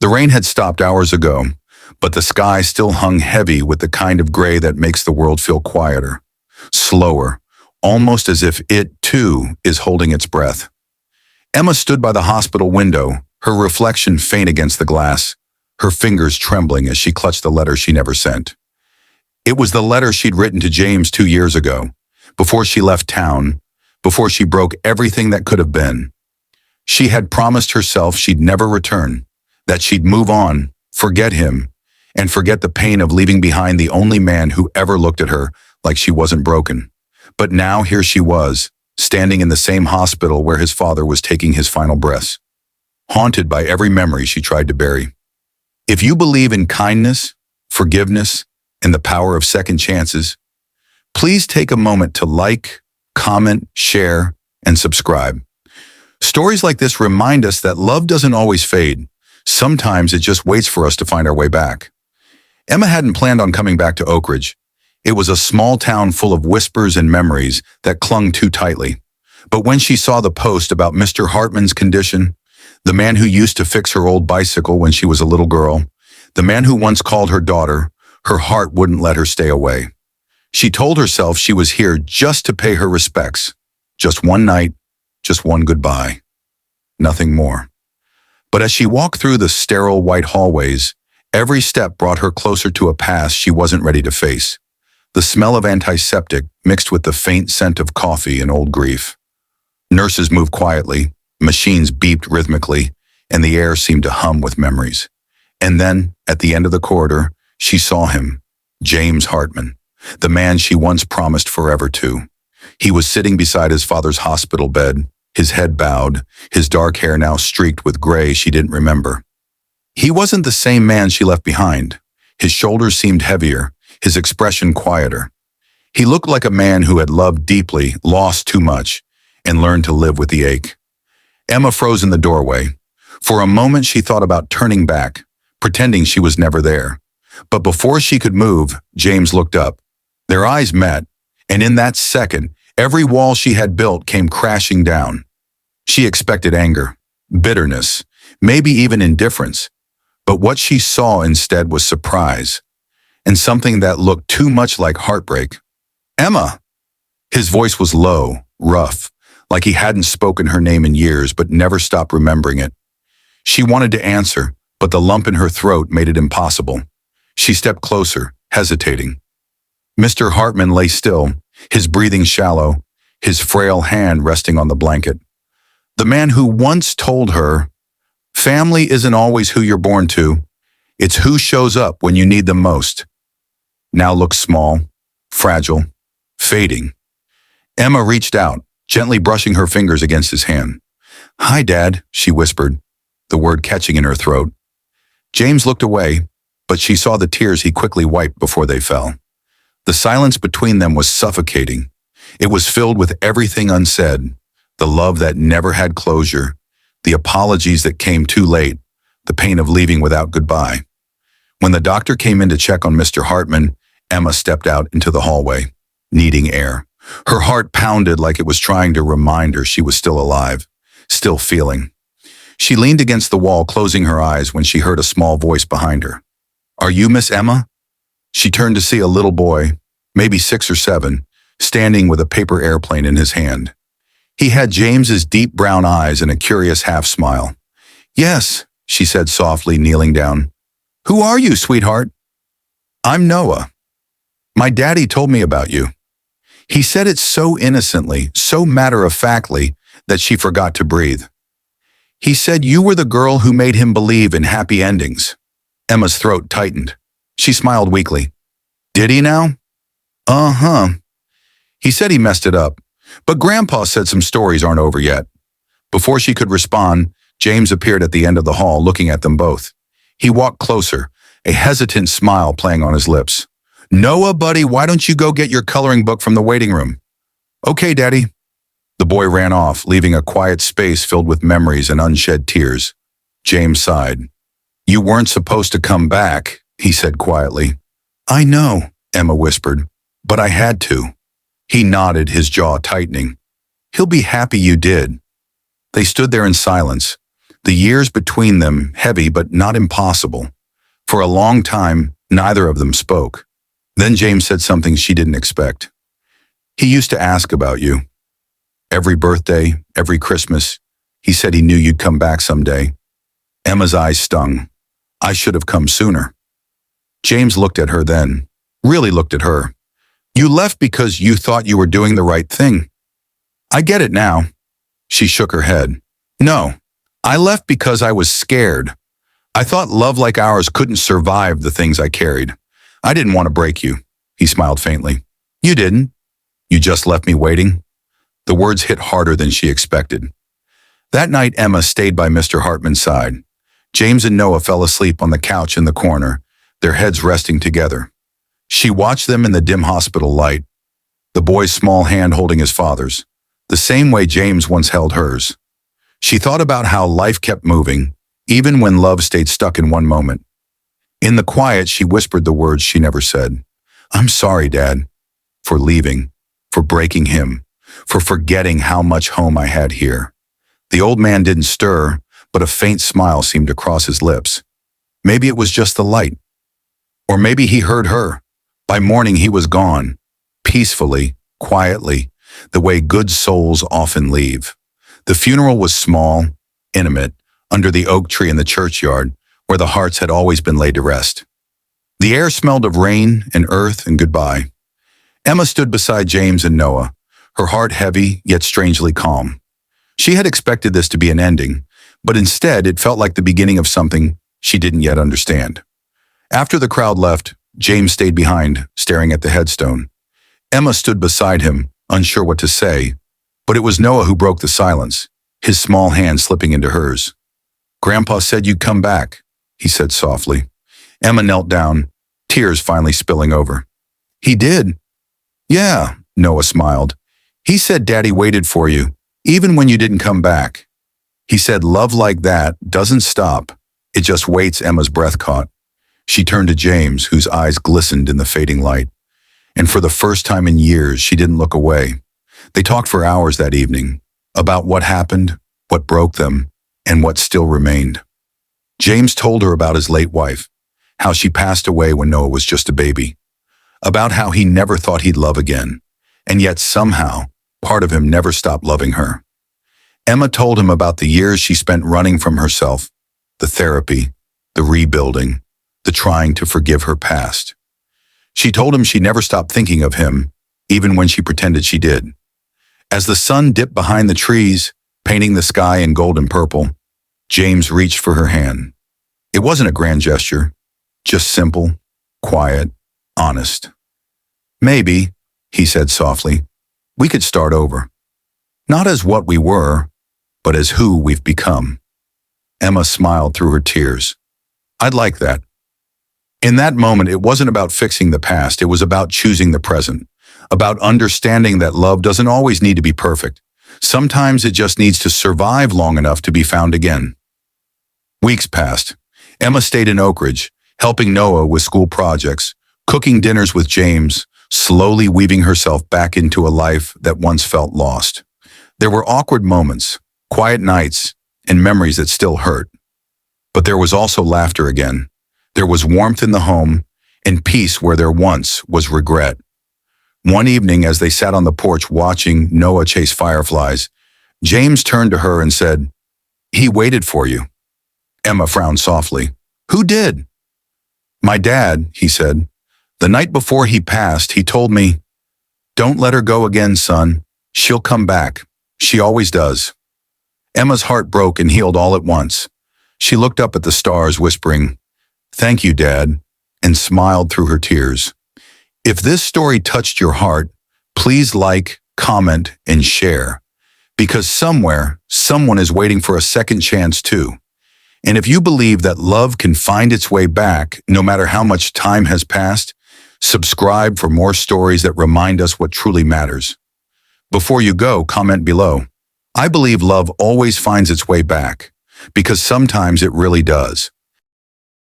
The rain had stopped hours ago, but the sky still hung heavy with the kind of gray that makes the world feel quieter, slower, almost as if it, too, is holding its breath. Emma stood by the hospital window, her reflection faint against the glass, her fingers trembling as she clutched the letter she never sent. It was the letter she'd written to James 2 years ago, before she left town, before she broke everything that could have been. She had promised herself she'd never return, that she'd move on, forget him, and forget the pain of leaving behind the only man who ever looked at her like she wasn't broken. But now here she was, standing in the same hospital where his father was taking his final breaths, haunted by every memory she tried to bury. If you believe in kindness, forgiveness, and the power of second chances, please take a moment to like, comment, share, and subscribe. Stories like this remind us that love doesn't always fade. Sometimes it just waits for us to find our way back. Emma hadn't planned on coming back to Oak Ridge. It was a small town full of whispers and memories that clung too tightly. But when she saw the post about Mr. Hartman's condition, the man who used to fix her old bicycle when she was a little girl, the man who once called her daughter, her heart wouldn't let her stay away. She told herself she was here just to pay her respects. Just one night, just one goodbye. Nothing more. But as she walked through the sterile white hallways, every step brought her closer to a past she wasn't ready to face. The smell of antiseptic mixed with the faint scent of coffee and old grief. Nurses moved quietly, machines beeped rhythmically, and the air seemed to hum with memories. And then, at the end of the corridor, she saw him, James Hartman, the man she once promised forever to. He was sitting beside his father's hospital bed, his head bowed, his dark hair now streaked with gray she didn't remember. He wasn't the same man she left behind. His shoulders seemed heavier, his expression quieter. He looked like a man who had loved deeply, lost too much, and learned to live with the ache. Emma froze in the doorway. For a moment she thought about turning back, pretending she was never there. But before she could move, James looked up. Their eyes met, and in that second, every wall she had built came crashing down. She expected anger, bitterness, maybe even indifference. But what she saw instead was surprise, and something that looked too much like heartbreak. "Emma!" His voice was low, rough, like he hadn't spoken her name in years but never stopped remembering it. She wanted to answer, but the lump in her throat made it impossible. She stepped closer, hesitating. Mr. Hartman lay still, his breathing shallow, his frail hand resting on the blanket. The man who once told her, "Family isn't always who you're born to. It's who shows up when you need them most," now looked small, fragile, fading. Emma reached out, gently brushing her fingers against his hand. "Hi, Dad," she whispered, the word catching in her throat. James looked away, but she saw the tears he quickly wiped before they fell. The silence between them was suffocating. It was filled with everything unsaid, the love that never had closure, the apologies that came too late, the pain of leaving without goodbye. When the doctor came in to check on Mr. Hartman, Emma stepped out into the hallway, needing air. Her heart pounded like it was trying to remind her she was still alive, still feeling. She leaned against the wall, closing her eyes when she heard a small voice behind her. "Are you Miss Emma?" She turned to see a little boy, maybe 6 or 7, standing with a paper airplane in his hand. He had James's deep brown eyes and a curious half-smile. "Yes," she said softly, kneeling down. "Who are you, sweetheart?" "I'm Noah. My daddy told me about you." He said it so innocently, so matter-of-factly, that she forgot to breathe. "He said you were the girl who made him believe in happy endings." Emma's throat tightened. She smiled weakly. "Did he now?" "Uh-huh. He said he messed it up, but Grandpa said some stories aren't over yet." Before she could respond, James appeared at the end of the hall, looking at them both. He walked closer, a hesitant smile playing on his lips. "Noah, buddy, why don't you go get your coloring book from the waiting room?" "Okay, Daddy." The boy ran off, leaving a quiet space filled with memories and unshed tears. James sighed. "You weren't supposed to come back," he said quietly. "I know," Emma whispered, "but I had to." He nodded, his jaw tightening. "He'll be happy you did." They stood there in silence, The years between them heavy but not impossible. For a long time, neither of them spoke. Then James said something she didn't expect. He used to ask about you. Every birthday, every Christmas, he said he knew you'd come back someday. Emma's eyes stung. I should have come sooner. James looked at her then, really looked at her. You left because you thought you were doing the right thing. I get it now. She shook her head. No, I left because I was scared. I thought love like ours couldn't survive the things I carried. I didn't want to break you. He smiled faintly. You didn't. You just left me waiting. The words hit harder than she expected. That night, Emma stayed by Mr. Hartman's side. James and Noah fell asleep on the couch in the corner, their heads resting together. She watched them in the dim hospital light, the boy's small hand holding his father's, the same way James once held hers. She thought about how life kept moving, even when love stayed stuck in one moment. In the quiet, she whispered the words she never said. I'm sorry, Dad, for leaving, for breaking him, for forgetting how much home I had here. The old man didn't stir, but a faint smile seemed to cross his lips. Maybe it was just the light. Or maybe he heard her. By morning he was gone, peacefully, quietly, the way good souls often leave. The funeral was small, intimate, under the oak tree in the churchyard, where the hearts had always been laid to rest. The air smelled of rain and earth and goodbye. Emma stood beside James and Noah, her heart heavy yet strangely calm. She had expected this to be an ending, but instead it felt like the beginning of something she didn't yet understand. After the crowd left, James stayed behind, staring at the headstone. Emma stood beside him, unsure what to say, but it was Noah who broke the silence, his small hand slipping into hers. Grandpa said you'd come back, he said softly. Emma knelt down, tears finally spilling over. He did? Yeah, Noah smiled. He said Daddy waited for you, even when you didn't come back. He said love like that doesn't stop. It just waits. Emma's breath caught. She turned to James, whose eyes glistened in the fading light. And for the first time in years, she didn't look away. They talked for hours that evening, about what happened, what broke them, and what still remained. James told her about his late wife, how she passed away when Noah was just a baby, about how he never thought he'd love again, and yet somehow, part of him never stopped loving her. Emma told him about the years she spent running from herself, the therapy, the rebuilding, the trying to forgive her past. She told him she never stopped thinking of him, even when she pretended she did. As the sun dipped behind the trees, painting the sky in gold and purple, James reached for her hand. It wasn't a grand gesture, just simple, quiet, honest. Maybe, he said softly, we could start over. Not as what we were, but as who we've become. Emma smiled through her tears. I'd like that. In that moment, it wasn't about fixing the past, it was about choosing the present, about understanding that love doesn't always need to be perfect. Sometimes it just needs to survive long enough to be found again. Weeks passed. Emma stayed in Oak Ridge, helping Noah with school projects, cooking dinners with James, slowly weaving herself back into a life that once felt lost. There were awkward moments, quiet nights, and memories that still hurt. But there was also laughter again. There was warmth in the home, and peace where there once was regret. One evening, as they sat on the porch watching Noah chase fireflies, James turned to her and said, "He waited for you." Emma frowned softly. "Who did?" "My dad," he said. "The night before he passed, he told me, 'Don't let her go again, son. She'll come back. She always does.'" Emma's heart broke and healed all at once. She looked up at the stars, whispering, "Thank you, Dad," and smiled through her tears. If this story touched your heart, please like, comment, and share, because somewhere, someone is waiting for a second chance too. And if you believe that love can find its way back, no matter how much time has passed, subscribe for more stories that remind us what truly matters. Before you go, comment below. I believe love always finds its way back, because sometimes it really does.